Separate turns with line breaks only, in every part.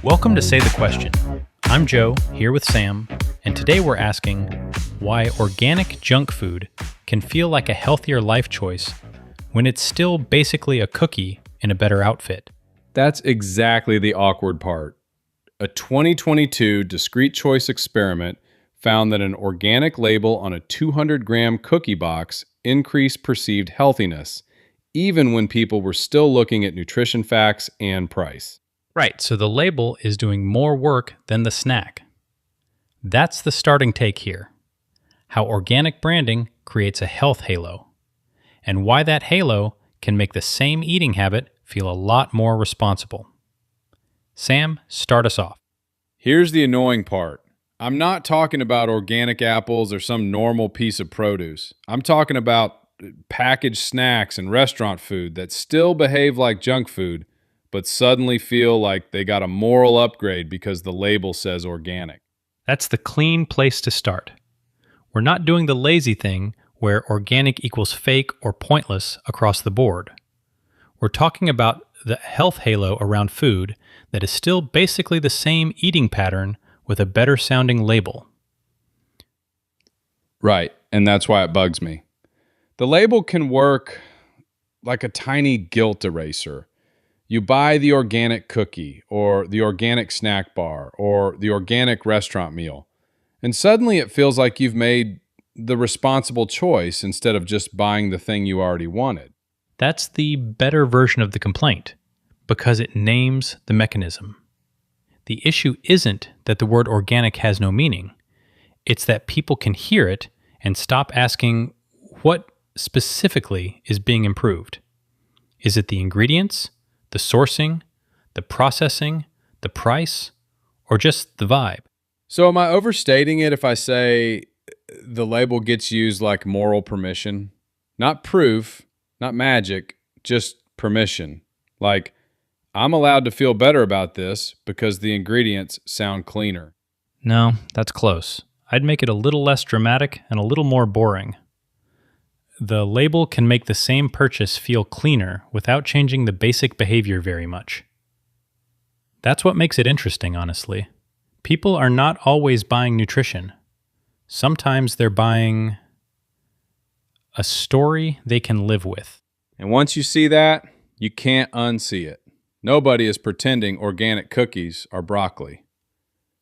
Welcome to Say the Question. I'm Joe, here with Sam, and today we're asking why organic junk food can feel like a healthier life choice when it's still basically a cookie in a better outfit.
That's exactly the awkward part. A 2022 discrete choice experiment found that an organic label on a 200-gram cookie box increased perceived healthiness, even when people were still looking at nutrition facts and price.
Right, so the label is doing more work than the snack. That's the starting take here. How organic branding creates a health halo, and why that halo can make the same eating habit feel a lot more responsible. Sam, start us off.
Here's the annoying part. I'm not talking about organic apples or some normal piece of produce. I'm talking about packaged snacks and restaurant food that still behave like junk food, but suddenly feel like they got a moral upgrade because the label says organic.
That's the clean place to start. We're not doing the lazy thing where organic equals fake or pointless across the board. We're talking about the health halo around food that is still basically the same eating pattern with a better sounding label.
Right, and that's why it bugs me. The label can work like a tiny guilt eraser. You buy the organic cookie or the organic snack bar or the organic restaurant meal, and suddenly it feels like you've made the responsible choice instead of just buying the thing you already wanted.
That's the better version of the complaint, because it names the mechanism. The issue isn't that the word organic has no meaning. It's that people can hear it and stop asking what specifically is being improved. Is it the ingredients, the sourcing, the processing, the price, or just the vibe?
So am I overstating it if I say the label gets used like moral permission? Not proof, not magic, just permission. Like, I'm allowed to feel better about this because the ingredients sound cleaner.
No, that's close. I'd make it a little less dramatic and a little more boring. The label can make the same purchase feel cleaner without changing the basic behavior very much. That's what makes it interesting, honestly. People are not always buying nutrition. Sometimes they're buying a story they can live with.
And once you see that, you can't unsee it. Nobody is pretending organic cookies are broccoli.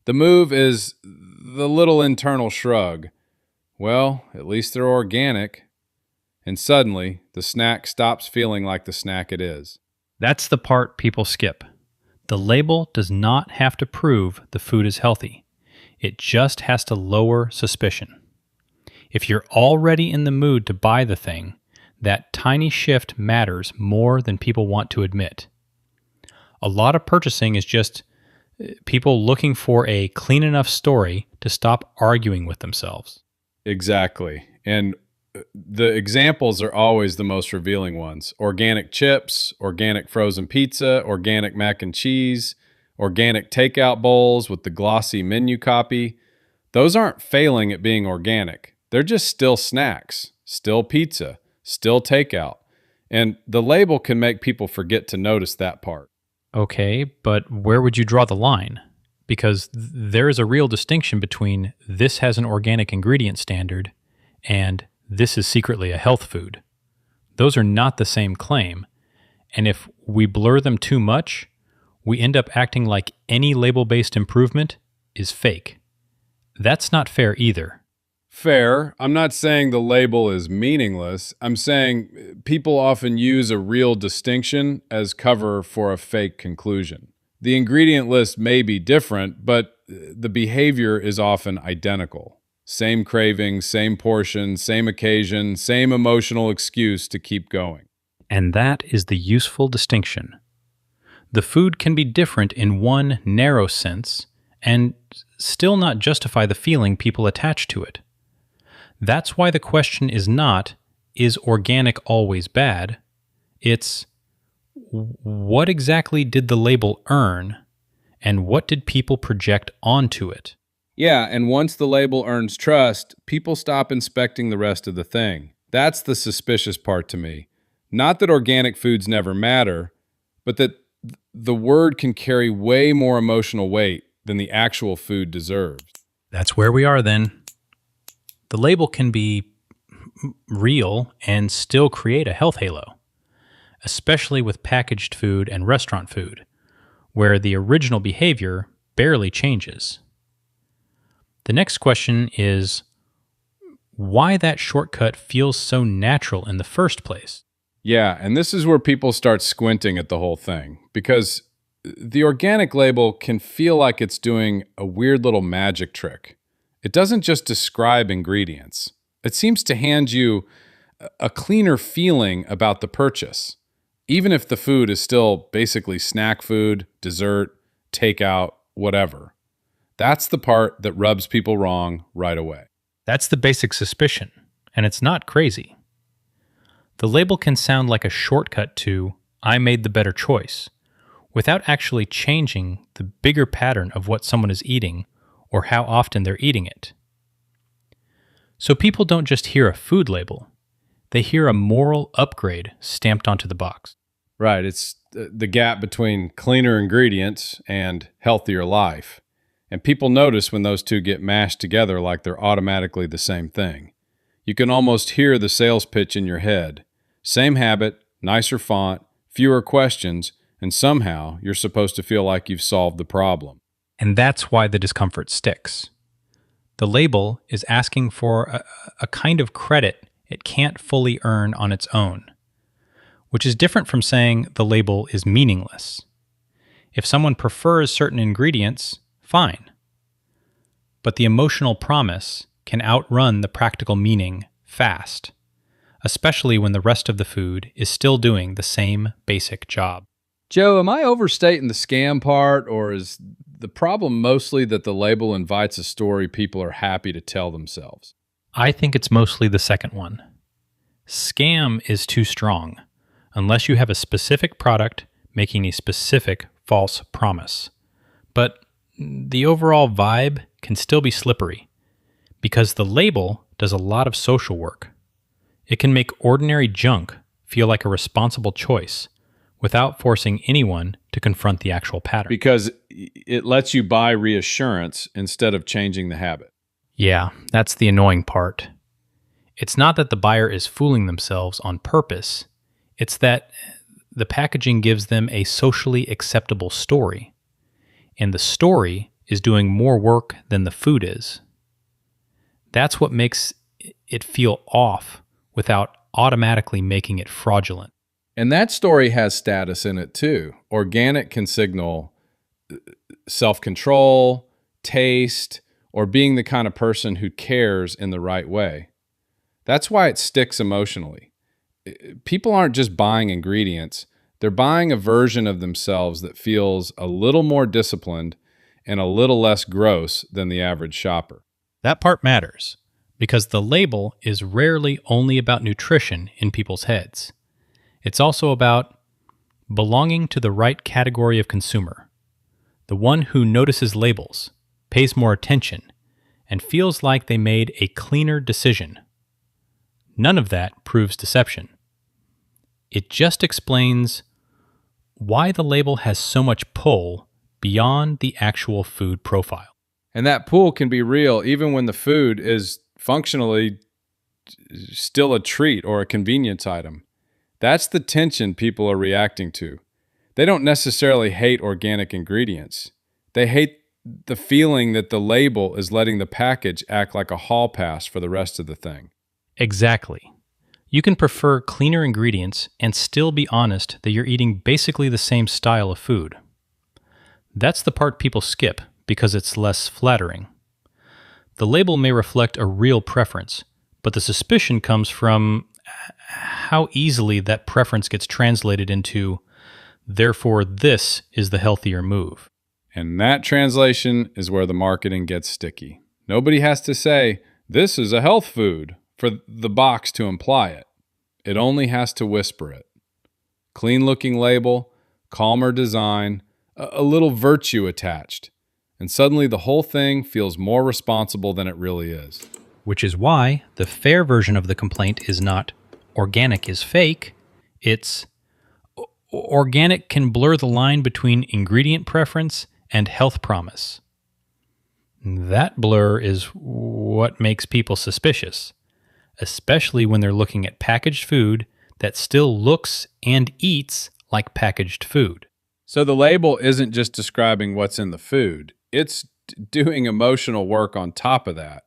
The move is the little internal shrug. Well, at least they're organic. And suddenly, the snack stops feeling like the snack it is.
That's the part people skip. The label does not have to prove the food is healthy. It just has to lower suspicion. If you're already in the mood to buy the thing, that tiny shift matters more than people want to admit. A lot of purchasing is just people looking for a clean enough story to stop arguing with themselves.
Exactly. And the examples are always the most revealing ones. Organic chips, organic frozen pizza, organic mac and cheese, organic takeout bowls with the glossy menu copy. Those aren't failing at being organic. They're just still snacks, still pizza, still takeout. And the label can make people forget to notice that part.
Okay, but where would you draw the line? Because there is a real distinction between this has an organic ingredient standard and this is secretly a health food. Those are not the same claim, and if we blur them too much, we end up acting like any label-based improvement is fake. That's not fair either.
Fair. I'm not saying the label is meaningless. I'm saying people often use a real distinction as cover for a fake conclusion. The ingredient list may be different, but the behavior is often identical. Same craving, same portion, same occasion, same emotional excuse to keep going.
And that is the useful distinction. The food can be different in one narrow sense and still not justify the feeling people attach to it. That's why the question is not, is organic always bad? It's, what exactly did the label earn, and what did people project onto it?
Yeah, and once the label earns trust, people stop inspecting the rest of the thing. That's the suspicious part to me. Not that organic foods never matter, but that the word can carry way more emotional weight than the actual food deserves.
That's where we are then. The label can be real and still create a health halo, especially with packaged food and restaurant food, where the original behavior barely changes. The next question is why that shortcut feels so natural in the first place.
Yeah, and this is where people start squinting at the whole thing, because the organic label can feel like it's doing a weird little magic trick. It doesn't just describe ingredients. It seems to hand you a cleaner feeling about the purchase, even if the food is still basically snack food, dessert, takeout, whatever. That's the part that rubs people wrong right away.
That's the basic suspicion, and it's not crazy. The label can sound like a shortcut to, I made the better choice, without actually changing the bigger pattern of what someone is eating or how often they're eating it. So people don't just hear a food label, they hear a moral upgrade stamped onto the box.
Right, it's the gap between cleaner ingredients and healthier life. And people notice when those two get mashed together like they're automatically the same thing. You can almost hear the sales pitch in your head. Same habit, nicer font, fewer questions, and somehow you're supposed to feel like you've solved the problem.
And that's why the discomfort sticks. The label is asking for a kind of credit it can't fully earn on its own, which is different from saying the label is meaningless. If someone prefers certain ingredients, fine. But the emotional promise can outrun the practical meaning fast, especially when the rest of the food is still doing the same basic job.
Joe, am I overstating the scam part, or is the problem mostly that the label invites a story people are happy to tell themselves?
I think it's mostly the second one. Scam is too strong, unless you have a specific product making a specific false promise. But the overall vibe can still be slippery, because the label does a lot of social work. It can make ordinary junk feel like a responsible choice without forcing anyone to confront the actual pattern.
Because it lets you buy reassurance instead of changing the habit.
Yeah, that's the annoying part. It's not that the buyer is fooling themselves on purpose. It's that the packaging gives them a socially acceptable story. And the story is doing more work than the food is. That's what makes it feel off without automatically making it fraudulent.
And that story has status in it too. Organic can signal self-control, taste, or being the kind of person who cares in the right way. That's why it sticks emotionally. People aren't just buying ingredients. They're buying a version of themselves that feels a little more disciplined and a little less gross than the average shopper.
That part matters, because the label is rarely only about nutrition in people's heads. It's also about belonging to the right category of consumer, the one who notices labels, pays more attention, and feels like they made a cleaner decision. None of that proves deception. It just explains why the label has so much pull beyond the actual food profile.
And that pull can be real even when the food is functionally still a treat or a convenience item. That's the tension people are reacting to. They don't necessarily hate organic ingredients. They hate the feeling that the label is letting the package act like a hall pass for the rest of the thing.
Exactly. You can prefer cleaner ingredients and still be honest that you're eating basically the same style of food. That's the part people skip because it's less flattering. The label may reflect a real preference, but the suspicion comes from how easily that preference gets translated into, therefore this is the healthier move.
And that translation is where the marketing gets sticky. Nobody has to say, this is a health food, for the box to imply it. It only has to whisper it. Clean-looking label, calmer design, a little virtue attached. And suddenly the whole thing feels more responsible than it really is.
Which is why the fair version of the complaint is not organic is fake, it's Organic can blur the line between ingredient preference and health promise. That blur is what makes people suspicious, especially when they're looking at packaged food that still looks and eats like packaged food.
So the label isn't just describing what's in the food, it's doing emotional work on top of that.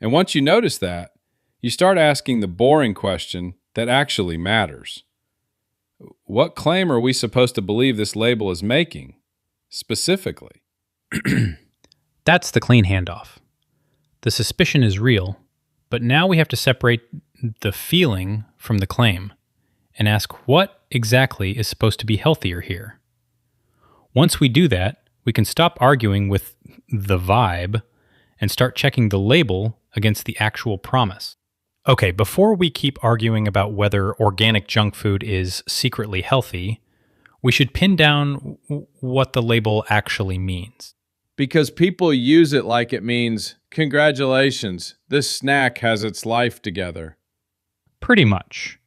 And once you notice that, you start asking the boring question that actually matters. What claim are we supposed to believe this label is making, specifically?
That's the clean handoff. The suspicion is real, but now we have to separate the feeling from the claim and ask what exactly is supposed to be healthier here. Once we do that, we can stop arguing with the vibe and start checking the label against the actual promise. Okay, before we keep arguing about whether organic junk food is secretly healthy, we should pin down what the label actually means.
Because people use it like it means, congratulations, this snack has its life together.
Pretty much.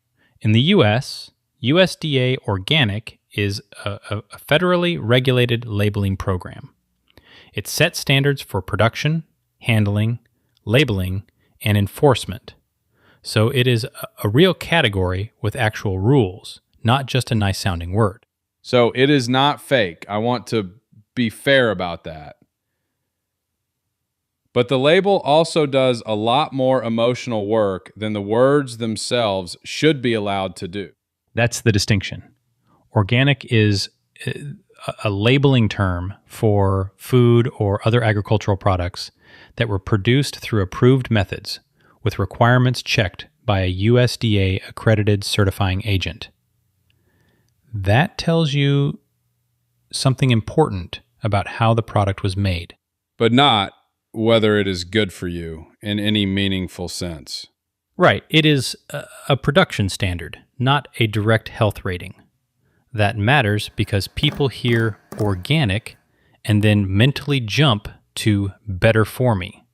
In the US, USDA Organic is a federally regulated labeling program. It sets standards for production, handling, labeling, and enforcement. So it is a real category with actual rules, not just a nice-sounding word.
So it is not fake. I want to be fair about that. But the label also does a lot more emotional work than the words themselves should be allowed to do.
That's the distinction. Organic is a labeling term for food or other agricultural products that were produced through approved methods with requirements checked by a USDA accredited certifying agent. That tells you something important about how the product was made.
But not whether it is good for you in any meaningful sense.
Right. It is a production standard, not a direct health rating. That matters because people hear organic and then mentally jump to better for me,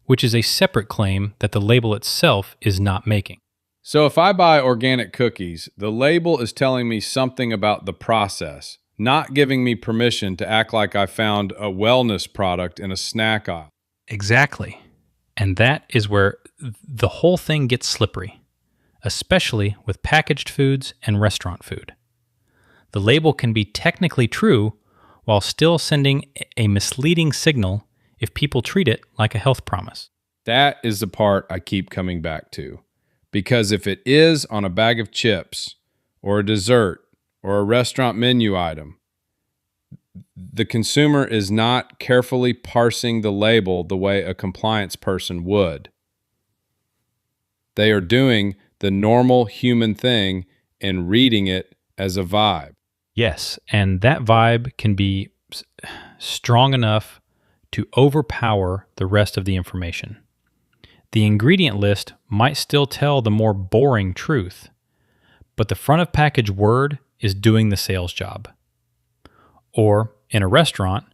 which is a separate claim that the label itself is not making.
So if I buy organic cookies, the label is telling me something about the process, not giving me permission to act like I found a wellness product in a snack aisle.
Exactly. And that is where the whole thing gets slippery, especially with packaged foods and restaurant food. The label can be technically true while still sending a misleading signal if people treat it like a health promise.
That is the part I keep coming back to. Because if it is on a bag of chips or a dessert or a restaurant menu item, the consumer is not carefully parsing the label the way a compliance person would. They are doing the normal human thing and reading it as a vibe.
Yes, and that vibe can be strong enough to overpower the rest of the information. The ingredient list might still tell the more boring truth, but the front of package word is doing the sales job. Or, in a restaurant,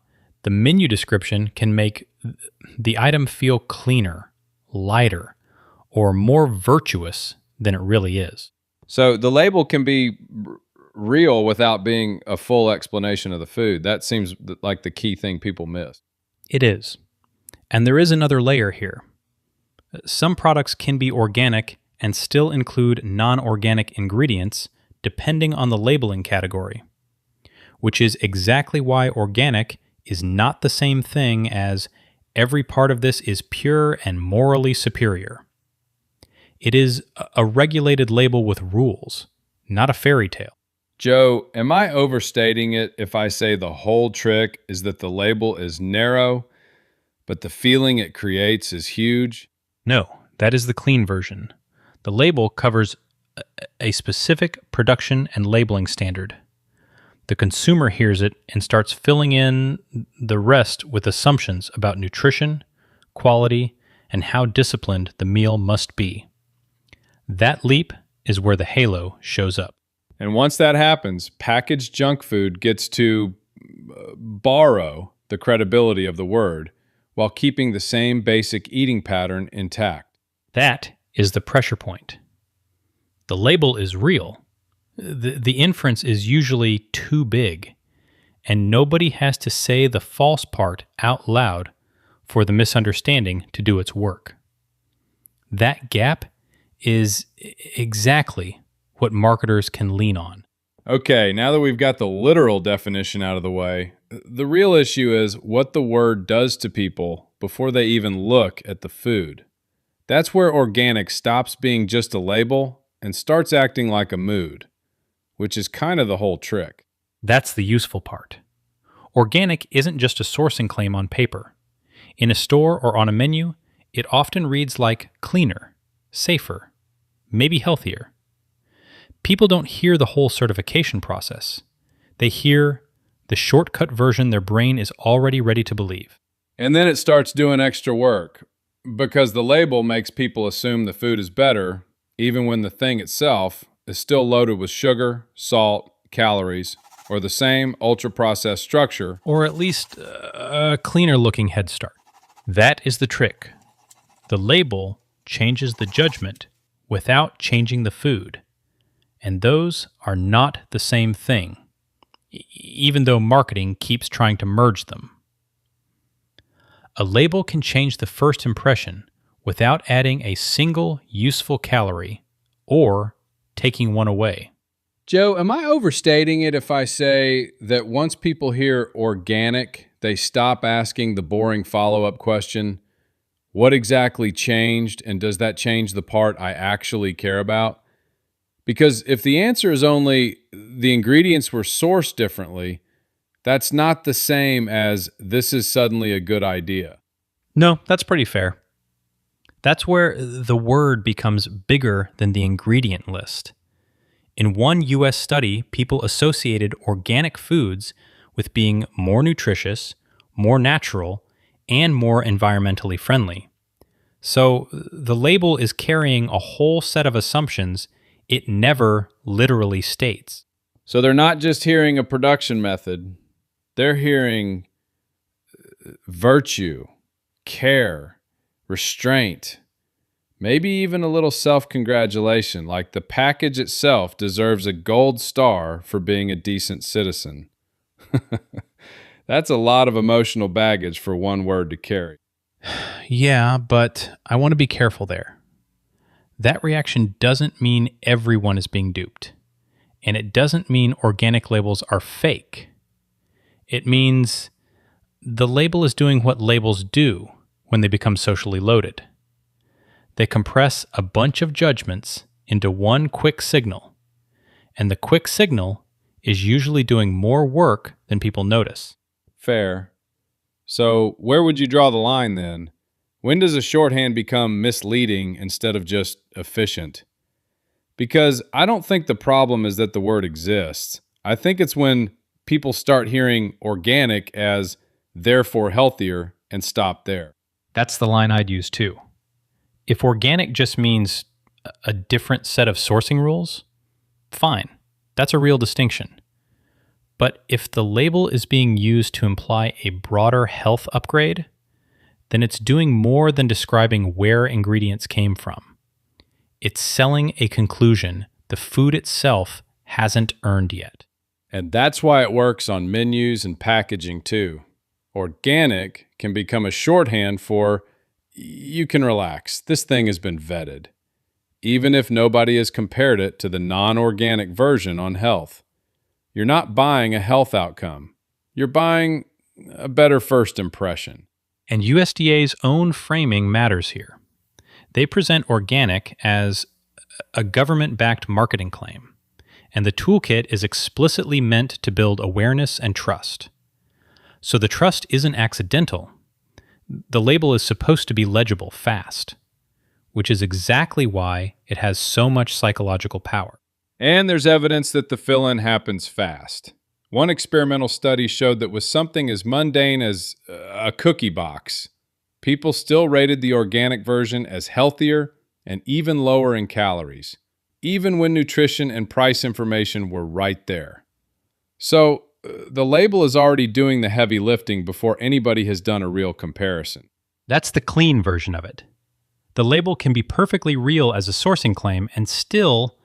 the menu description can make the item feel cleaner, lighter, or more virtuous than it really is.
So the label can be real without being a full explanation of the food. That seems like the key thing people miss.
It is. And there is another layer here. Some products can be organic and still include non-organic ingredients depending on the labeling category, which is exactly why organic is not the same thing as every part of this is pure and morally superior. It is a regulated label with rules, not a fairy tale.
Joe, am I overstating it if I say the whole trick is that the label is narrow, but the feeling it creates is huge?
No, that is the clean version. The label covers a specific production and labeling standard. The consumer hears it and starts filling in the rest with assumptions about nutrition, quality, and how disciplined the meal must be. That leap is where the halo shows up.
And once that happens, packaged junk food gets to borrow the credibility of the word while keeping the same basic eating pattern intact.
That is the pressure point. The label is real. The inference is usually too big, and nobody has to say the false part out loud for the misunderstanding to do its work. That gap is exactly what marketers can lean on.
Okay, now that we've got the literal definition out of the way, the real issue is what the word does to people before they even look at the food. That's where organic stops being just a label and starts acting like a mood, which is kind of the whole trick.
That's the useful part. Organic isn't just a sourcing claim on paper. In a store or on a menu, it often reads like cleaner, safer, maybe healthier. People don't hear the whole certification process. They hear the shortcut version their brain is already ready to believe.
And then it starts doing extra work because the label makes people assume the food is better, even when the thing itself is still loaded with sugar, salt, calories, or the same ultra-processed structure.
Or at least a cleaner looking head start. That is the trick. The label changes the judgment without changing the food. And those are not the same thing, even though marketing keeps trying to merge them. A label can change the first impression without adding a single useful calorie or taking one away.
Joe, am I overstating it if I say that once people hear organic, they stop asking the boring follow-up question, what exactly changed, and does that change the part I actually care about? Because if the answer is only the ingredients were sourced differently, that's not the same as this is suddenly a good idea.
No, that's pretty fair. That's where the word becomes bigger than the ingredient list. In one U.S. study, people associated organic foods with being more nutritious, more natural, and more environmentally friendly. So the label is carrying a whole set of assumptions it never literally states.
So they're not just hearing a production method, they're hearing virtue, care, restraint, maybe even a little self-congratulation, like the package itself deserves a gold star for being a decent citizen. That's a lot of emotional baggage for one word to carry.
Yeah, but I want to be careful there. That reaction doesn't mean everyone is being duped. And it doesn't mean organic labels are fake. It means the label is doing what labels do when they become socially loaded. They compress a bunch of judgments into one quick signal, and the quick signal is usually doing more work than people notice.
Fair. So where would you draw the line then? When does a shorthand become misleading instead of just efficient? Because I don't think the problem is that the word exists. I think it's when people start hearing organic as therefore healthier and stop there.
That's the line I'd use too. If organic just means a different set of sourcing rules, fine. That's a real distinction. But if the label is being used to imply a broader health upgrade, then it's doing more than describing where ingredients came from. It's selling a conclusion the food itself hasn't earned yet.
And that's why it works on menus and packaging too. Organic can become a shorthand for, you can relax, this thing has been vetted, even if nobody has compared it to the non-organic version on health. You're not buying a health outcome. You're buying a better first impression.
And USDA's own framing matters here. They present organic as a government-backed marketing claim, and the toolkit is explicitly meant to build awareness and trust. So the trust isn't accidental. The label is supposed to be legible fast, which is exactly why it has so much psychological power.
And there's evidence that the fill-in happens fast. One experimental study showed that with something as mundane as a cookie box, people still rated the organic version as healthier and even lower in calories, even when nutrition and price information were right there. So the label is already doing the heavy lifting before anybody has done a real comparison.
That's the clean version of it. The label can be perfectly real as a sourcing claim and still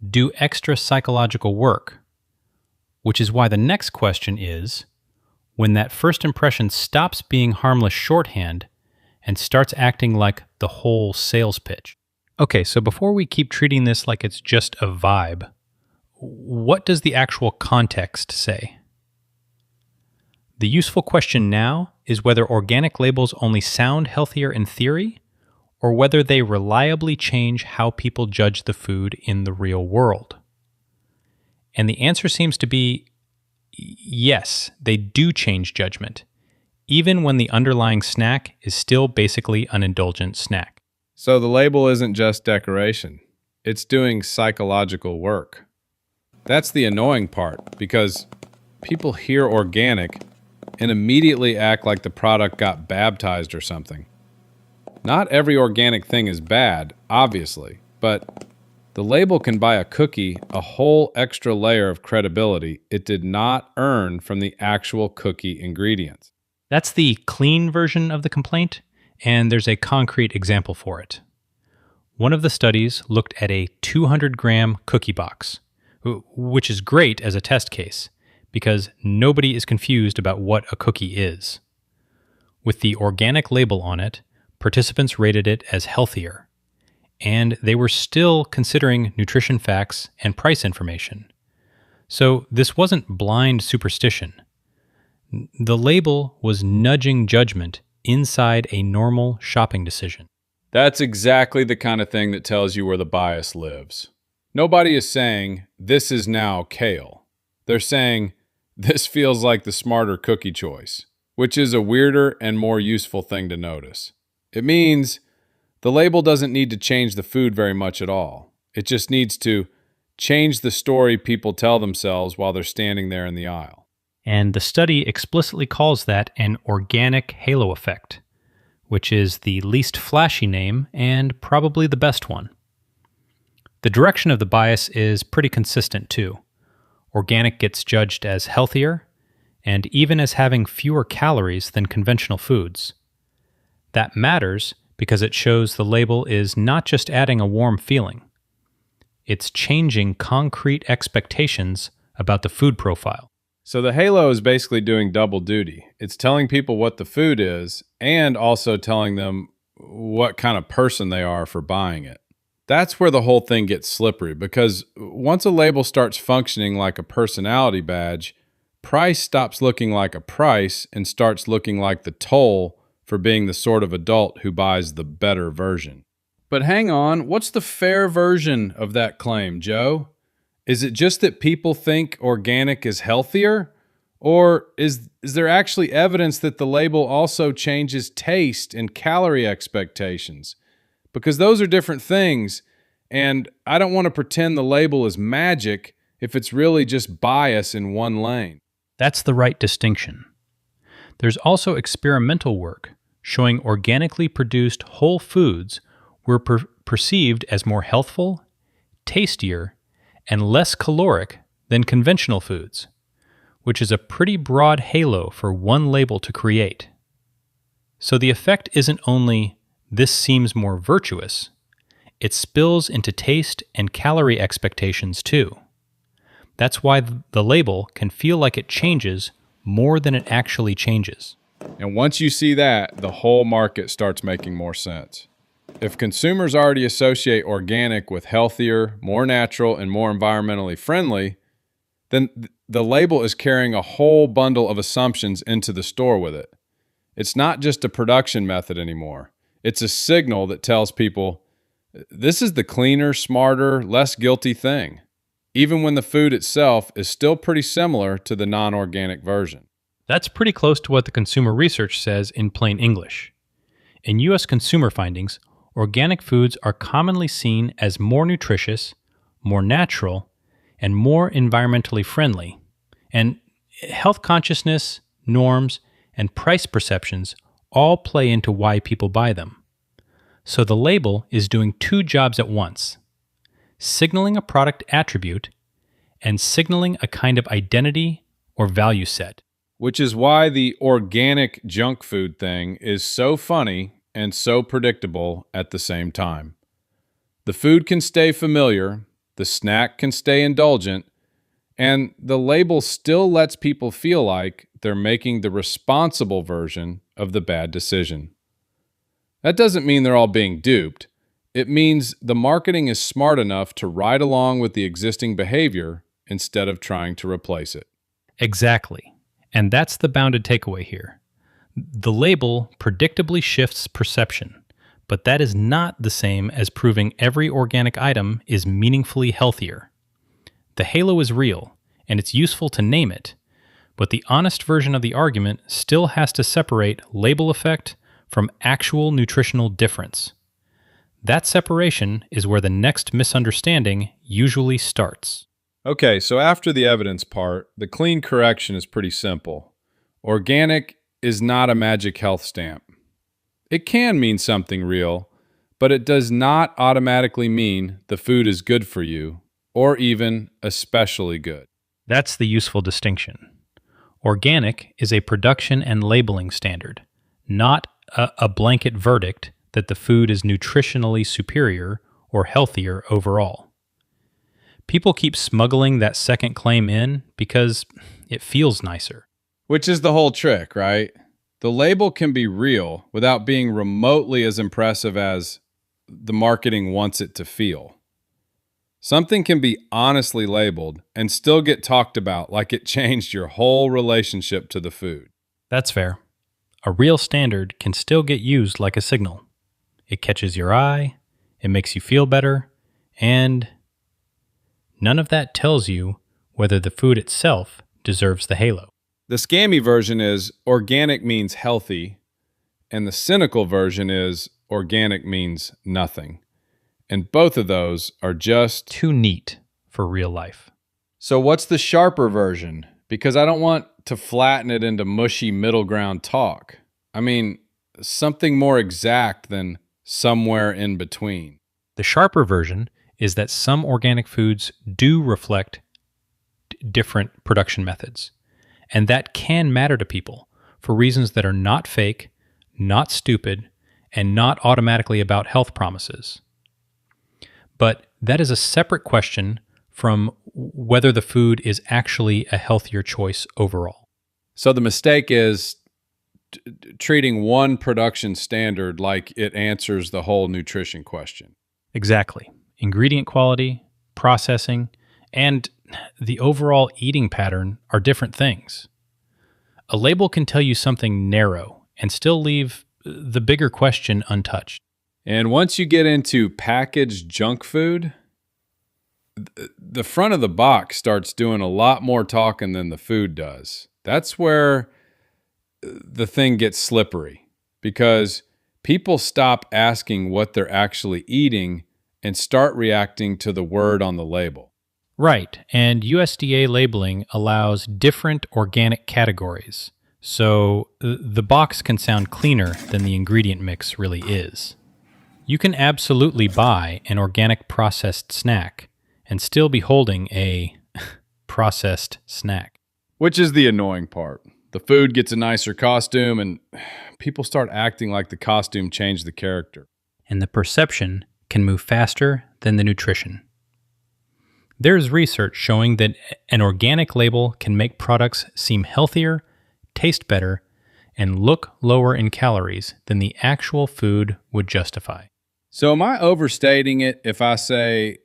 do extra psychological work, which is why the next question is, when that first impression stops being harmless shorthand and starts acting like the whole sales pitch. Okay, so before we keep treating this like it's just a vibe, what does the actual context say? The useful question now is whether organic labels only sound healthier in theory, or whether they reliably change how people judge the food in the real world. And the answer seems to be yes, they do change judgment, even when the underlying snack is still basically an indulgent snack.
So the label isn't just decoration. It's doing psychological work. That's the annoying part, because people hear organic and immediately act like the product got baptized or something. Not every organic thing is bad, obviously, but the label can buy a cookie a whole extra layer of credibility it did not earn from the actual cookie ingredients.
That's the clean version of the complaint, and there's a concrete example for it. One of the studies looked at a 200-gram cookie box, which is great as a test case, because nobody is confused about what a cookie is. With the organic label on it, participants rated it as healthier, and they were still considering nutrition facts and price information. So this wasn't blind superstition. The label was nudging judgment inside a normal shopping decision.
That's exactly the kind of thing that tells you where the bias lives. Nobody is saying, this is now kale. They're saying, this feels like the smarter cookie choice, which is a weirder and more useful thing to notice. It means the label doesn't need to change the food very much at all. It just needs to change the story people tell themselves while they're standing there in the aisle.
And the study explicitly calls that an organic halo effect, which is the least flashy name and probably the best one. The direction of the bias is pretty consistent too. Organic gets judged as healthier and even as having fewer calories than conventional foods. That matters because it shows the label is not just adding a warm feeling. It's changing concrete expectations about the food profile.
So the halo is basically doing double duty. It's telling people what the food is and also telling them what kind of person they are for buying it. That's where the whole thing gets slippery, because once a label starts functioning like a personality badge, price stops looking like a price and starts looking like the toll for being the sort of adult who buys the better version. But hang on, what's the fair version of that claim, Joe? Is it just that people think organic is healthier? Or is there actually evidence that the label also changes taste and calorie expectations? Because those are different things, and I don't want to pretend the label is magic if it's really just bias in one lane.
That's the right distinction. There's also experimental work showing organically produced whole foods were perceived as more healthful, tastier, and less caloric than conventional foods, which is a pretty broad halo for one label to create. So the effect isn't only this seems more virtuous, it spills into taste and calorie expectations too. That's why the label can feel like it changes more than it actually changes.
And once you see that, the whole market starts making more sense. If consumers already associate organic with healthier, more natural, and more environmentally friendly, then the label is carrying a whole bundle of assumptions into the store with it. It's not just a production method anymore. It's a signal that tells people, this is the cleaner, smarter, less guilty thing, even when the food itself is still pretty similar to the non-organic version.
That's pretty close to what the consumer research says in plain English. In U.S. consumer findings, organic foods are commonly seen as more nutritious, more natural, and more environmentally friendly. And health consciousness, norms, and price perceptions all play into why people buy them. So the label is doing two jobs at once: signaling a product attribute and signaling a kind of identity or value set.
Which is why the organic junk food thing is so funny and so predictable at the same time. The food can stay familiar, the snack can stay indulgent, and the label still lets people feel like they're making the responsible version of the bad decision. That doesn't mean they're all being duped. It means the marketing is smart enough to ride along with the existing behavior instead of trying to replace it.
Exactly. And that's the bounded takeaway here. The label predictably shifts perception, but that is not the same as proving every organic item is meaningfully healthier. The halo is real, and it's useful to name it, but the honest version of the argument still has to separate label effect from actual nutritional difference. That separation is where the next misunderstanding usually starts.
Okay, so after the evidence part, the clean correction is pretty simple. Organic is not a magic health stamp. It can mean something real, but it does not automatically mean the food is good for you, or even especially good.
That's the useful distinction. Organic is a production and labeling standard, not a blanket verdict that the food is nutritionally superior or healthier overall. People keep smuggling that second claim in because it feels nicer.
Which is the whole trick, right? The label can be real without being remotely as impressive as the marketing wants it to feel. Something can be honestly labeled and still get talked about like it changed your whole relationship to the food.
That's fair. A real standard can still get used like a signal. It catches your eye, it makes you feel better, and none of that tells you whether the food itself deserves the halo.
The scammy version is organic means healthy, and the cynical version is organic means nothing. And both of those are just
too neat for real life.
So what's the sharper version? Because I don't want to flatten it into mushy middle ground talk. I mean, something more exact than somewhere in between.
The sharper version is that some organic foods do reflect different production methods. And that can matter to people for reasons that are not fake, not stupid, and not automatically about health promises. But that is a separate question from whether the food is actually a healthier choice overall.
So the mistake is treating one production standard like it answers the whole nutrition question.
Exactly. Ingredient quality, processing, and the overall eating pattern are different things. A label can tell you something narrow and still leave the bigger question untouched.
And once you get into packaged junk food, the front of the box starts doing a lot more talking than the food does. That's where the thing gets slippery, because people stop asking what they're actually eating and start reacting to the word on the label.
Right, and USDA labeling allows different organic categories, so the box can sound cleaner than the ingredient mix really is. You can absolutely buy an organic processed snack and still be holding a processed snack.
Which is the annoying part. The food gets a nicer costume and people start acting like the costume changed the character.
And the perception can move faster than the nutrition. There's research showing that an organic label can make products seem healthier, taste better, and look lower in calories than the actual food would justify.
So am I overstating it if I say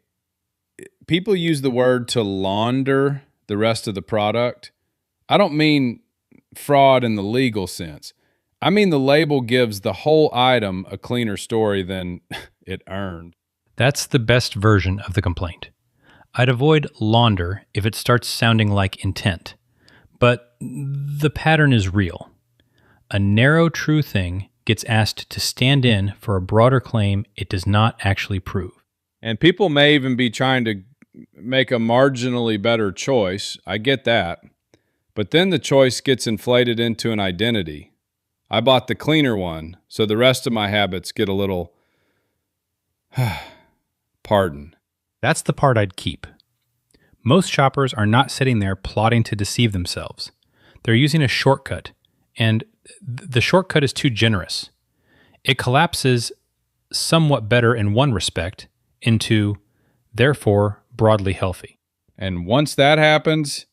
people use the word to launder the rest of the product? I don't mean fraud in the legal sense. I mean the label gives the whole item a cleaner story than it earned.
That's the best version of the complaint. I'd avoid launder if it starts sounding like intent, but the pattern is real. A narrow true thing gets asked to stand in for a broader claim it does not actually prove.
And people may even be trying to make a marginally better choice. I get that. But then the choice gets inflated into an identity. I bought the cleaner one, so the rest of my habits get a little pardon.
That's the part I'd keep. Most shoppers are not sitting there plotting to deceive themselves. They're using a shortcut, and the shortcut is too generous. It collapses somewhat better in one respect into, therefore, broadly healthy.
And once that happens,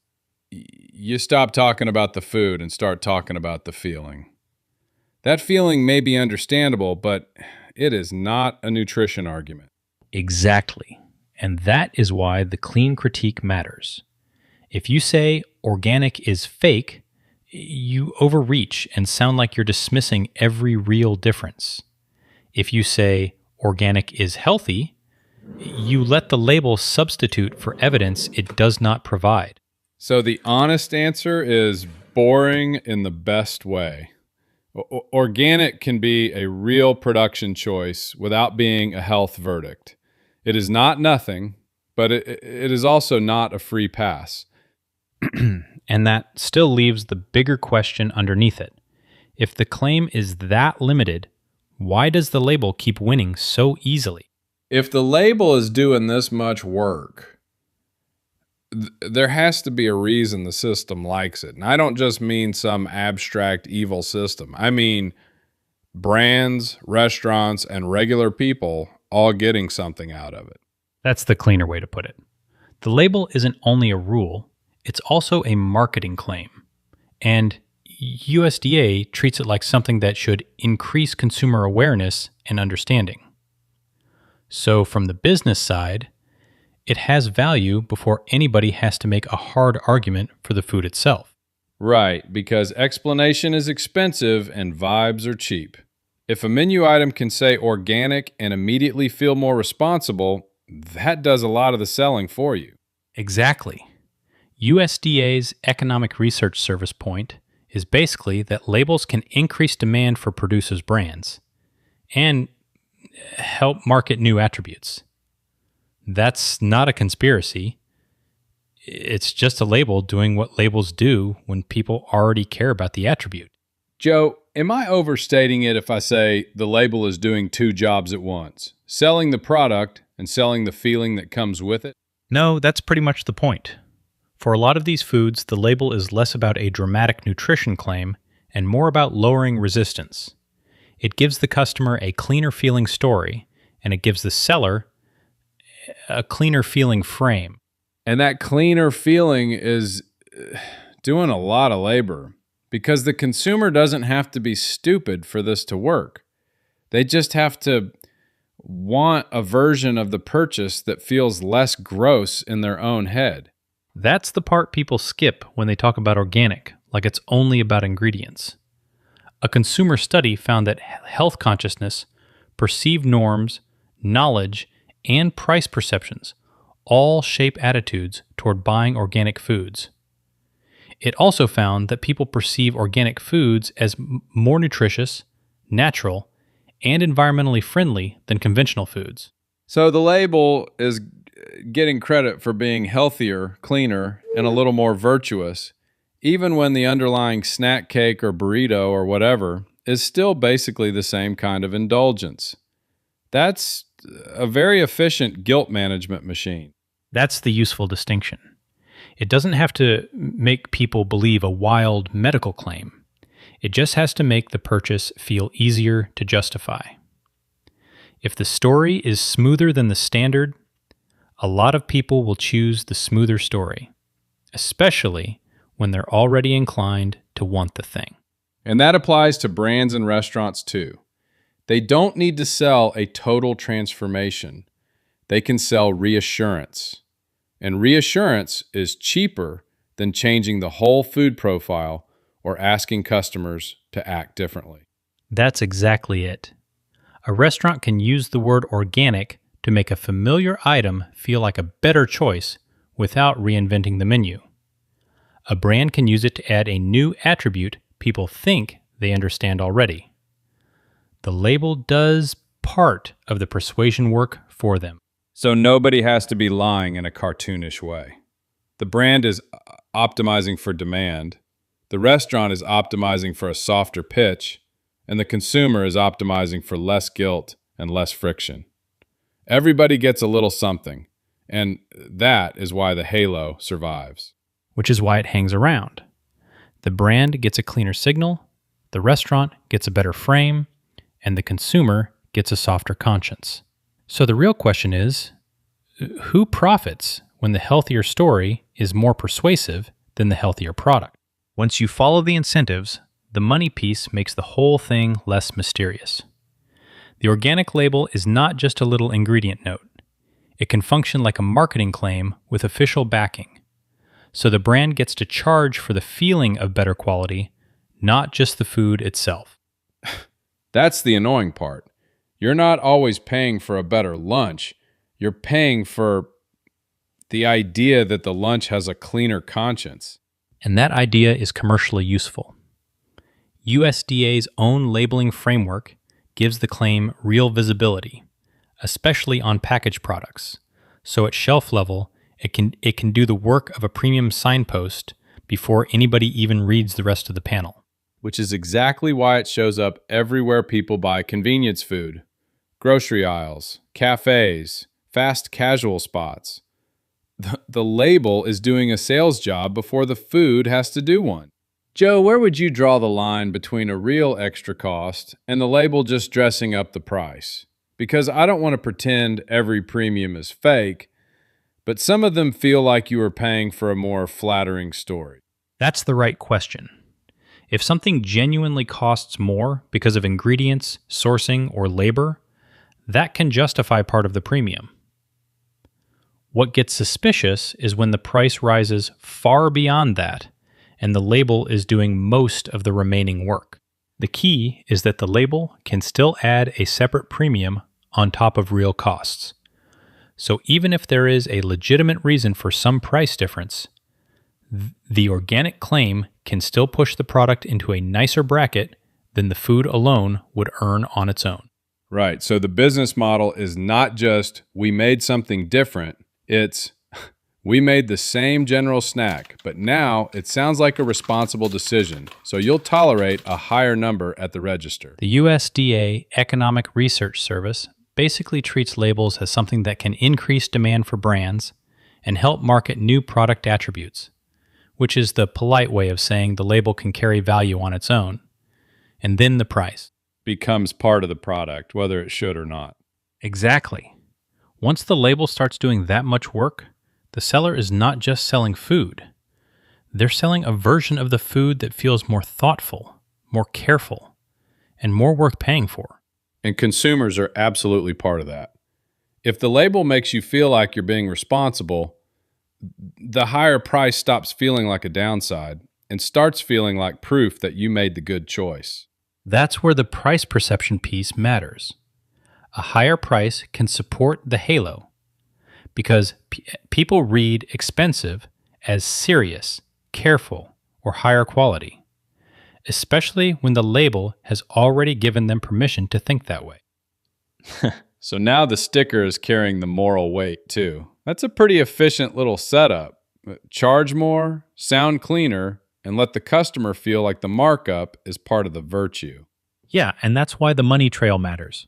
you stop talking about the food and start talking about the feeling. That feeling may be understandable, but it is not a nutrition argument.
Exactly. And that is why the clean critique matters. If you say organic is fake, you overreach and sound like you're dismissing every real difference. If you say organic is healthy, you let the label substitute for evidence it does not provide.
So the honest answer is boring in the best way. Organic can be a real production choice without being a health verdict. It is not nothing, but it is also not a free pass.
And that still leaves the bigger question underneath it. If the claim is that limited, why does the label keep winning so easily?
If the label is doing this much work, there has to be a reason the system likes it. And I don't just mean some abstract evil system. I mean brands, restaurants, and regular people all getting something out of it.
That's the cleaner way to put it. The label isn't only a rule, it's also a marketing claim. And USDA treats it like something that should increase consumer awareness and understanding. So from the business side, it has value before anybody has to make a hard argument for the food itself.
Right, because explanation is expensive and vibes are cheap. If a menu item can say organic and immediately feel more responsible, that does a lot of the selling for you.
Exactly. USDA's Economic Research Service point is basically that labels can increase demand for producers' brands and help market new attributes. That's not a conspiracy. It's just a label doing what labels do when people already care about the attribute.
Joe, am I overstating it if I say the label is doing two jobs at once? Selling the product and selling the feeling that comes with it?
No, that's pretty much the point. For a lot of these foods, the label is less about a dramatic nutrition claim and more about lowering resistance. It gives the customer a cleaner feeling story, and it gives the seller a cleaner feeling frame.
And that cleaner feeling is doing a lot of labor because the consumer doesn't have to be stupid for this to work. They just have to want a version of the purchase that feels less gross in their own head.
That's the part people skip when they talk about organic, like it's only about ingredients. A consumer study found that health consciousness, perceived norms, knowledge, and price perceptions all shape attitudes toward buying organic foods. It also found that people perceive organic foods as more nutritious, natural, and environmentally friendly than conventional foods.
So the label is getting credit for being healthier, cleaner, and a little more virtuous, even when the underlying snack cake or burrito or whatever is still basically the same kind of indulgence. That's a very efficient guilt management machine.
That's the useful distinction. It doesn't have to make people believe a wild medical claim. It just has to make the purchase feel easier to justify. If the story is smoother than the standard, a lot of people will choose the smoother story, especially when they're already inclined to want the thing.
And that applies to brands and restaurants too. They don't need to sell a total transformation. They can sell reassurance. And reassurance is cheaper than changing the whole food profile or asking customers to act differently.
That's exactly it. A restaurant can use the word organic to make a familiar item feel like a better choice without reinventing the menu. A brand can use it to add a new attribute people think they understand already. The label does part of the persuasion work for them.
So nobody has to be lying in a cartoonish way. The brand is optimizing for demand, the restaurant is optimizing for a softer pitch, and the consumer is optimizing for less guilt and less friction. Everybody gets a little something, and that is why the halo survives.
Which is why it hangs around. The brand gets a cleaner signal, the restaurant gets a better frame, and the consumer gets a softer conscience. So the real question is, who profits when the healthier story is more persuasive than the healthier product? Once you follow the incentives, the money piece makes the whole thing less mysterious. The organic label is not just a little ingredient note. It can function like a marketing claim with official backing. So the brand gets to charge for the feeling of better quality, not just the food itself.
That's the annoying part. You're not always paying for a better lunch. You're paying for the idea that the lunch has a cleaner conscience.
And that idea is commercially useful. USDA's own labeling framework gives the claim real visibility, especially on packaged products. So at shelf level, it can do the work of a premium signpost before anybody even reads the rest of the panel.
Which is exactly why it shows up everywhere people buy convenience food. Grocery aisles, cafes, fast casual spots. The label is doing a sales job before the food has to do one. Joe, where would you draw the line between a real extra cost and the label just dressing up the price? Because I don't want to pretend every premium is fake, but some of them feel like you are paying for a more flattering story.
That's the right question. If something genuinely costs more because of ingredients, sourcing, or labor, that can justify part of the premium. What gets suspicious is when the price rises far beyond that, and the label is doing most of the remaining work. The key is that the label can still add a separate premium on top of real costs. So even if there is a legitimate reason for some price difference, the organic claim can still push the product into a nicer bracket than the food alone would earn on its own.
Right. So the business model is not just we made something different. It's we made the same general snack, but now it sounds like a responsible decision. So you'll tolerate a higher number at the register.
The USDA Economic Research Service basically treats labels as something that can increase demand for brands and help market new product attributes, which is the polite way of saying the label can carry value on its own. And then the price
becomes part of the product, whether it should or not.
Exactly. Once the label starts doing that much work, the seller is not just selling food. They're selling a version of the food that feels more thoughtful, more careful, and more worth paying for.
And consumers are absolutely part of that. If the label makes you feel like you're being responsible, the higher price stops feeling like a downside and starts feeling like proof that you made the good choice.
That's where the price perception piece matters. A higher price can support the halo because people read expensive as serious, careful, or higher quality, especially when the label has already given them permission to think that way.
So now the sticker is carrying the moral weight too. That's a pretty efficient little setup. Charge more, sound cleaner, and let the customer feel like the markup is part of the virtue.
Yeah, and that's why the money trail matters.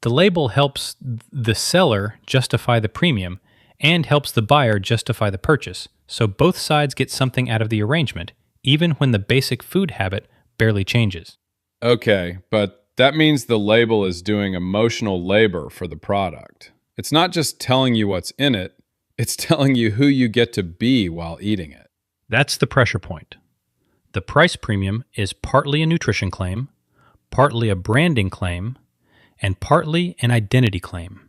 The label helps the seller justify the premium and helps the buyer justify the purchase, so both sides get something out of the arrangement, even when the basic food habit barely changes.
Okay, but that means the label is doing emotional labor for the product. It's not just telling you what's in it, it's telling you who you get to be while eating it.
That's the pressure point. The price premium is partly a nutrition claim, partly a branding claim, and partly an identity claim.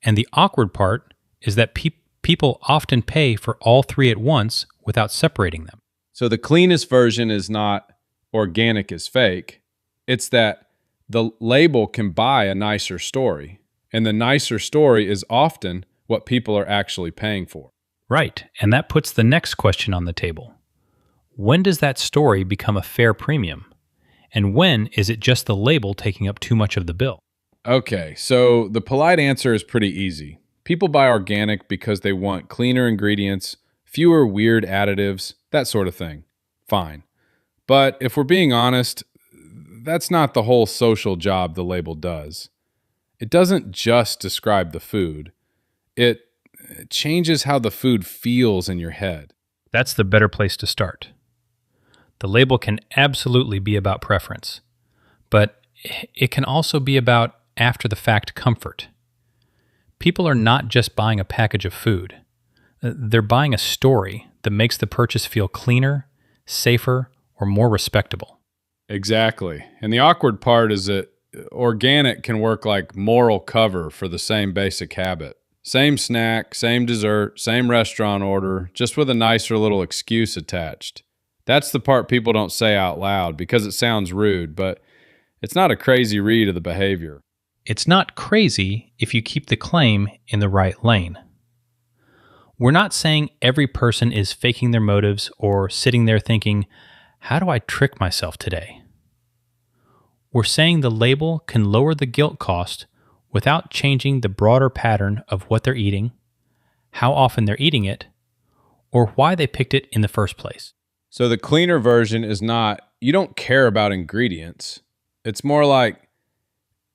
And the awkward part is that people often pay for all three at once without separating them.
So the cleanest version is not organic is fake. It's that the label can buy a nicer story, and the nicer story is often what people are actually paying for.
Right, and that puts the next question on the table. When does that story become a fair premium? And when is it just the label taking up too much of the bill?
Okay, so the polite answer is pretty easy. People buy organic because they want cleaner ingredients, fewer weird additives, that sort of thing. Fine. But if we're being honest, that's not the whole social job the label does. It doesn't just describe the food. It changes how the food feels in your head.
That's the better place to start. The label can absolutely be about preference, but it can also be about after-the-fact comfort. People are not just buying a package of food. They're buying a story that makes the purchase feel cleaner, safer, or more respectable.
Exactly. And the awkward part is that organic can work like moral cover for the same basic habit. Same snack, same dessert, same restaurant order, just with a nicer little excuse attached. That's the part people don't say out loud because it sounds rude, but it's not a crazy read of the behavior.
It's not crazy if you keep the claim in the right lane. We're not saying every person is faking their motives or sitting there thinking, how do I trick myself today? We're saying the label can lower the guilt cost without changing the broader pattern of what they're eating, how often they're eating it, or why they picked it in the first place.
So the cleaner version is not, you don't care about ingredients. It's more like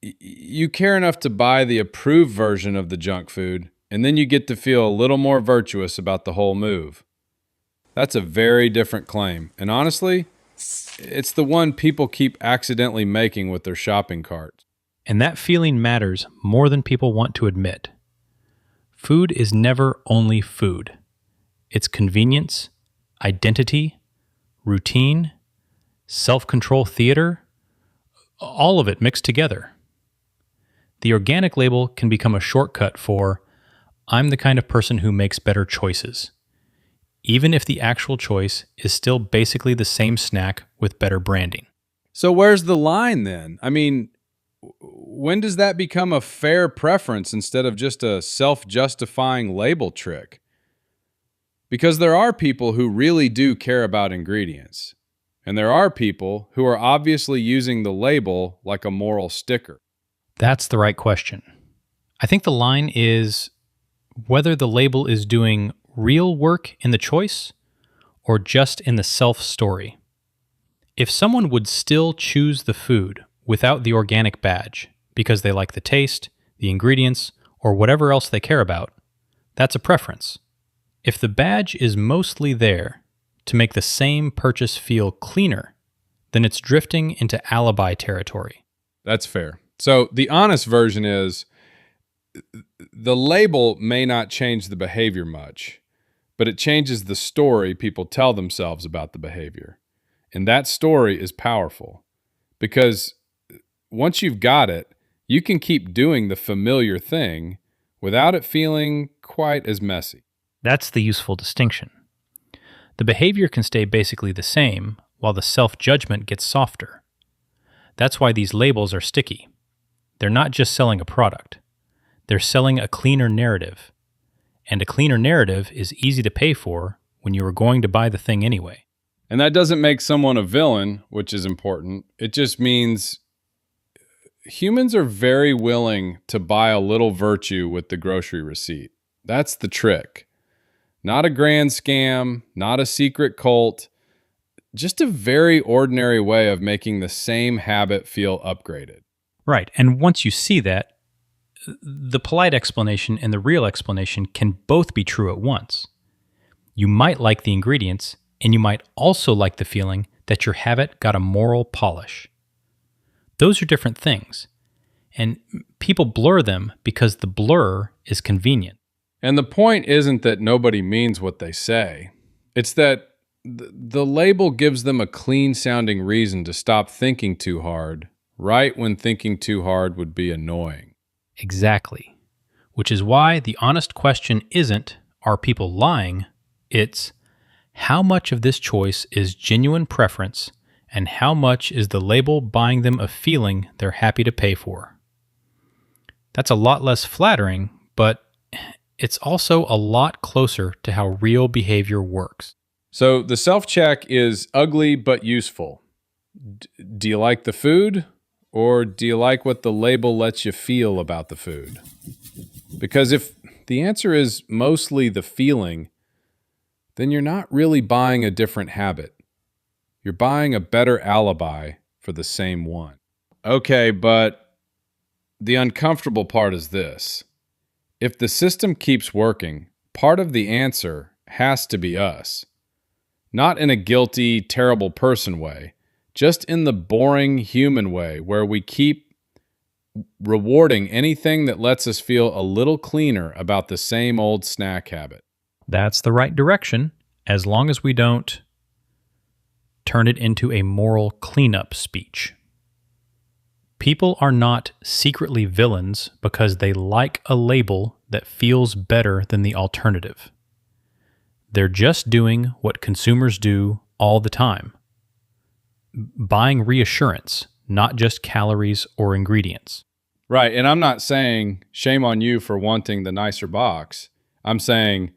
you care enough to buy the approved version of the junk food, and then you get to feel a little more virtuous about the whole move. That's a very different claim. And honestly, it's the one people keep accidentally making with their shopping carts.
And that feeling matters more than people want to admit. Food is never only food. It's convenience, identity, routine, self-control theater, all of it mixed together. The organic label can become a shortcut for, I'm the kind of person who makes better choices, even if the actual choice is still basically the same snack with better branding.
So where's the line then? I mean, when does that become a fair preference instead of just a self-justifying label trick? Because there are people who really do care about ingredients, and there are people who are obviously using the label like a moral sticker.
That's the right question. I think the line is whether the label is doing real work in the choice or just in the self-story. If someone would still choose the food without the organic badge because they like the taste, the ingredients, or whatever else they care about, that's a preference. If the badge is mostly there to make the same purchase feel cleaner, then it's drifting into alibi territory.
That's fair. So the honest version is the label may not change the behavior much, but it changes the story people tell themselves about the behavior. And that story is powerful because once you've got it, you can keep doing the familiar thing without it feeling quite as messy.
That's the useful distinction. The behavior can stay basically the same while the self-judgment gets softer. That's why these labels are sticky. They're not just selling a product. They're selling a cleaner narrative. And a cleaner narrative is easy to pay for when you are going to buy the thing anyway.
And that doesn't make someone a villain, which is important. It just means humans are very willing to buy a little virtue with the grocery receipt. That's the trick. Not a grand scam, not a secret cult, just a very ordinary way of making the same habit feel upgraded.
Right, and once you see that, the polite explanation and the real explanation can both be true at once. You might like the ingredients, and you might also like the feeling that your habit got a moral polish. Those are different things, and people blur them because the blur is convenient.
And the point isn't that nobody means what they say. It's that the label gives them a clean-sounding reason to stop thinking too hard, right when thinking too hard would be annoying.
Exactly. Which is why the honest question isn't, are people lying? It's, how much of this choice is genuine preference and how much is the label buying them a feeling they're happy to pay for? That's a lot less flattering, but it's also a lot closer to how real behavior works.
So the self-check is ugly but useful. Do you like the food? Or do you like what the label lets you feel about the food? Because if the answer is mostly the feeling, then you're not really buying a different habit. You're buying a better alibi for the same one. Okay, but the uncomfortable part is this. If the system keeps working, part of the answer has to be us. Not in a guilty, terrible person way, just in the boring human way where we keep rewarding anything that lets us feel a little cleaner about the same old snack habit.
That's the right direction, as long as we don't turn it into a moral cleanup speech. People are not secretly villains because they like a label that feels better than the alternative. They're just doing what consumers do all the time. Buying reassurance, not just calories or ingredients.
Right, and I'm not saying shame on you for wanting the nicer box. I'm saying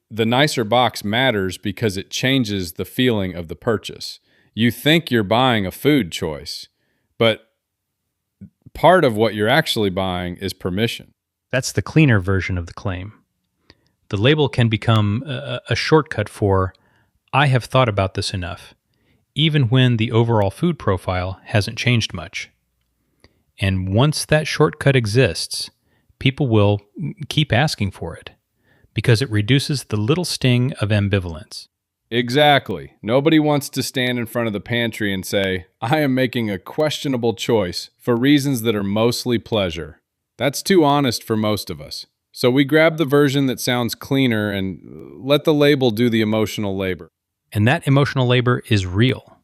the nicer box matters because it changes the feeling of the purchase. You think you're buying a food choice, but part of what you're actually buying is permission.
That's the cleaner version of the claim. The label can become a shortcut for, I have thought about this enough, even when the overall food profile hasn't changed much. And once that shortcut exists, people will keep asking for it because it reduces the little sting of ambivalence.
Exactly. Nobody wants to stand in front of the pantry and say, I am making a questionable choice for reasons that are mostly pleasure. That's too honest for most of us. So we grab the version that sounds cleaner and let the label do the emotional labor.
And that emotional labor is real,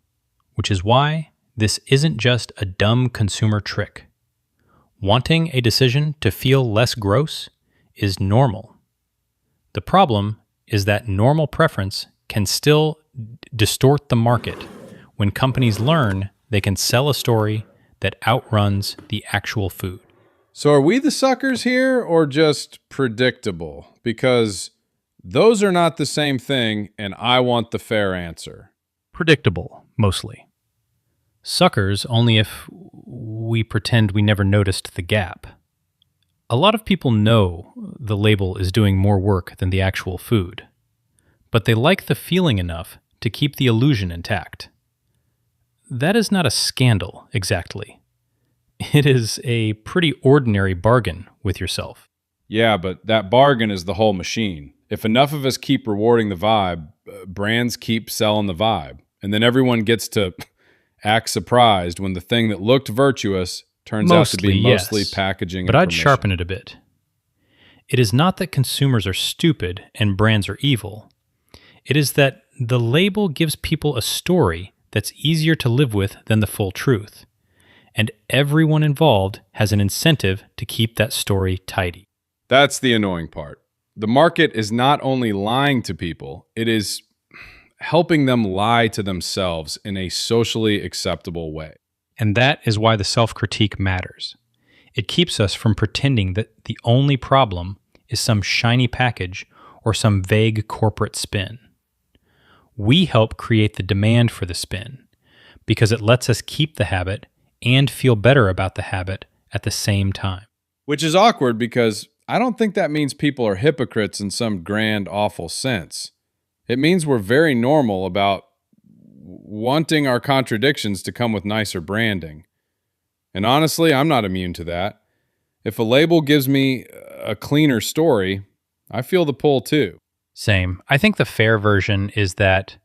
which is why this isn't just a dumb consumer trick. Wanting a decision to feel less gross is normal. The problem is that normal preference can still distort the market when companies learn they can sell a story that outruns the actual food.
So are we the suckers here or just predictable? Because those are not the same thing, and I want the fair answer.
Predictable, mostly. Suckers only if we pretend we never noticed the gap. A lot of people know the label is doing more work than the actual food, but they like the feeling enough to keep the illusion intact. That is not a scandal, exactly. It is a pretty ordinary bargain with yourself.
Yeah, but that bargain is the whole machine. If enough of us keep rewarding the vibe, brands keep selling the vibe, and then everyone gets to act surprised when the thing that looked virtuous turns out to be mostly packaging.
But I'd sharpen it a bit. It is not that consumers are stupid and brands are evil. It is that the label gives people a story that's easier to live with than the full truth. And everyone involved has an incentive to keep that story tidy.
That's the annoying part. The market is not only lying to people, it is helping them lie to themselves in a socially acceptable way.
And that is why the self-critique matters. It keeps us from pretending that the only problem is some shiny package or some vague corporate spin. We help create the demand for the spin because it lets us keep the habit and feel better about the habit at the same time.
Which is awkward because I don't think that means people are hypocrites in some grand, awful sense. It means we're very normal about wanting our contradictions to come with nicer branding. And honestly, I'm not immune to that. If a label gives me a cleaner story, I feel the pull too.
Same. I think the fair version is that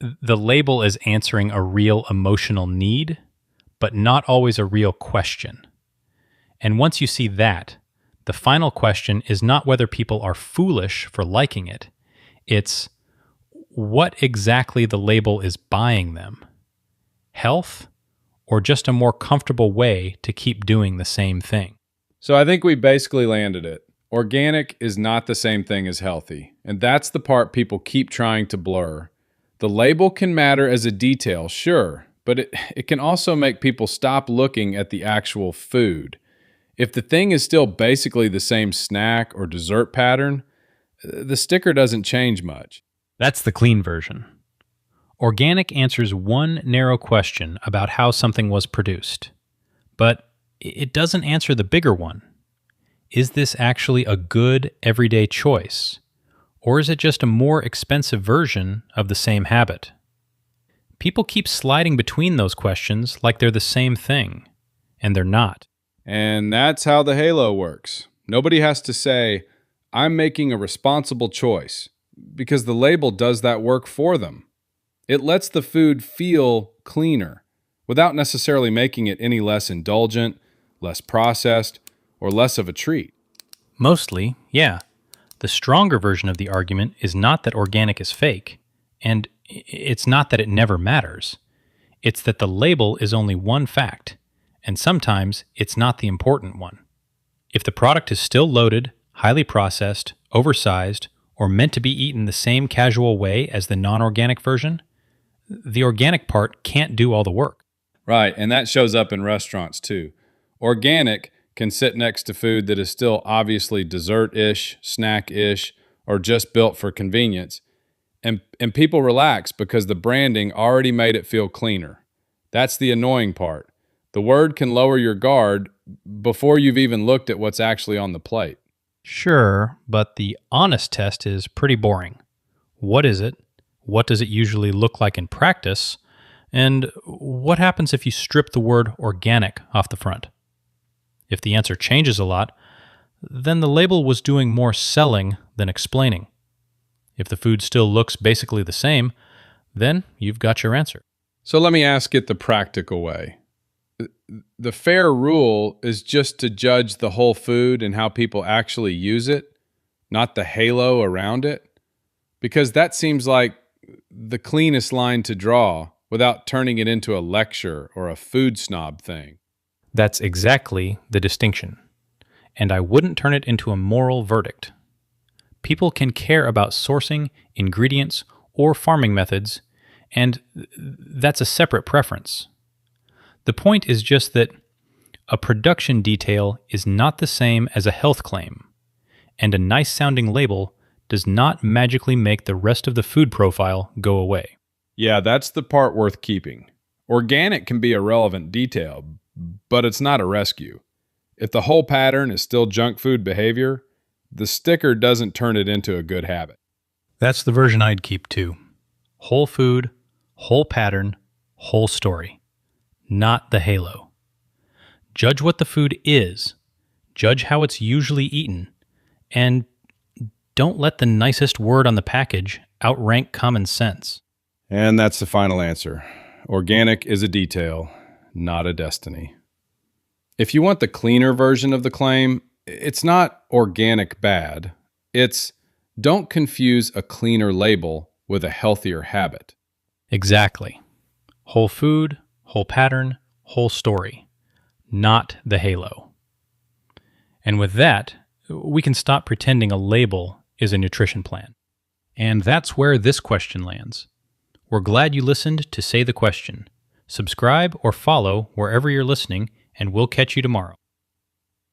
the label is answering a real emotional need, but not always a real question. And once you see that, the final question is not whether people are foolish for liking it. It's what exactly the label is buying them. Health, or just a more comfortable way to keep doing the same thing?
So I think we basically landed it. Organic is not the same thing as healthy, and that's the part people keep trying to blur. The label can matter as a detail, sure, but it can also make people stop looking at the actual food. If the thing is still basically the same snack or dessert pattern, the sticker doesn't change much.
That's the clean version. Organic answers one narrow question about how something was produced, but it doesn't answer the bigger one. Is this actually a good everyday choice, or is it just a more expensive version of the same habit? People keep sliding between those questions like they're the same thing, and they're not.
And that's how the halo works. Nobody has to say, I'm making a responsible choice, because the label does that work for them. It lets the food feel cleaner, without necessarily making it any less indulgent, less processed, or less of a treat.
Mostly, yeah. The stronger version of the argument is not that organic is fake, and it's not that it never matters. It's that the label is only one fact, and sometimes it's not the important one. If the product is still loaded, highly processed, oversized, or meant to be eaten the same casual way as the non-organic version, the organic part can't do all the work.
Right, and that shows up in restaurants too. Organic can sit next to food that is still obviously dessert-ish, snack-ish, or just built for convenience, and people relax because the branding already made it feel cleaner. That's the annoying part. The word can lower your guard before you've even looked at what's actually on the plate.
Sure, but the honest test is pretty boring. What is it? What does it usually look like in practice? And what happens if you strip the word organic off the front? If the answer changes a lot, then the label was doing more selling than explaining. If the food still looks basically the same, then you've got your answer.
So let me ask it the practical way. The fair rule is just to judge the whole food and how people actually use it, not the halo around it, because that seems like the cleanest line to draw without turning it into a lecture or a food snob thing.
That's exactly the distinction. And I wouldn't turn it into a moral verdict. People can care about sourcing, ingredients, or farming methods, and that's a separate preference. The point is just that a production detail is not the same as a health claim, and a nice-sounding label does not magically make the rest of the food profile go away.
Yeah, that's the part worth keeping. Organic can be a relevant detail, but it's not a rescue. If the whole pattern is still junk food behavior, the sticker doesn't turn it into a good habit.
That's the version I'd keep too. Whole food, whole pattern, whole story. Not the halo. Judge what the food is. Judge how it's usually eaten. And don't let the nicest word on the package outrank common sense.
And that's the final answer. Organic is a detail, not a destiny. If you want the cleaner version of the claim, it's not organic bad. It's don't confuse a cleaner label with a healthier habit.
Exactly. Whole food, whole pattern, whole story. Not the halo. And with that, we can stop pretending a label is a nutrition plan. And that's where this question lands. We're glad you listened to Say the Question. Subscribe or follow wherever you're listening, and we'll catch you tomorrow.